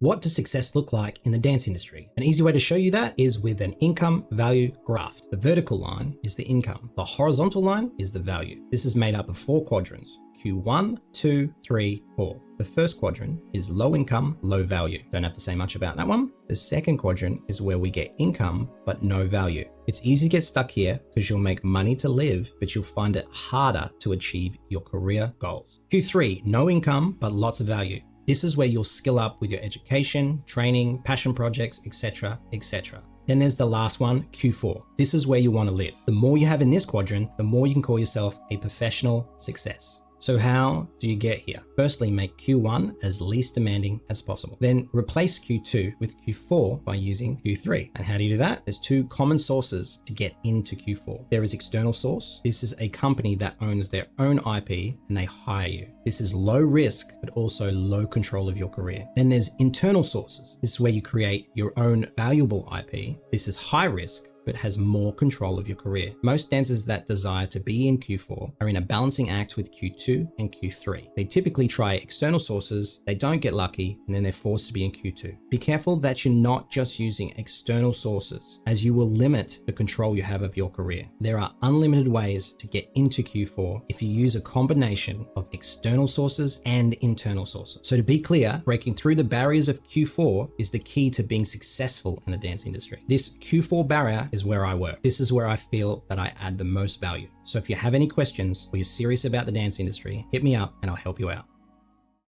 What does success look like in the dance industry? An easy way to show you that is with an income value graph. The vertical line is the income. The horizontal line is the value. This is made up of 4 quadrants: Q1, 2, 3, 4. The first quadrant is low income, low value. Don't have to say much about that one. The second quadrant is where we get income, but no value. It's easy to get stuck here because you'll make money to live, but you'll find it harder to achieve your career goals. Q3, no income, but lots of value. This is where you'll skill up with your education, training, passion projects, etc., etc. Then there's the last one, Q4. This is where you want to live. The more you have in this quadrant, the more you can call yourself a professional success. So how do you get here? Firstly, make Q1 as least demanding as possible. Then replace Q2 with Q4 by using Q3. And how do you do that? There's 2 common sources to get into Q4. There is external source. This is a company that owns their own IP and they hire you. This is low risk, but also low control of your career. Then there's internal sources. This is where you create your own valuable IP. This is high risk, but has more control of your career. Most dancers that desire to be in Q4 are in a balancing act with Q2 and Q3. They typically try external sources, they don't get lucky, and then they're forced to be in Q2. Be careful that you're not just using external sources, as you will limit the control you have of your career. There are unlimited ways to get into Q4 if you use a combination of external sources and internal sources. So to be clear, breaking through the barriers of Q4 is the key to being successful in the dance industry. This Q4 barrier is where I work. This is where I feel that I add the most value. So if you have any questions or you're serious about the dance industry, hit me up and I'll help you out.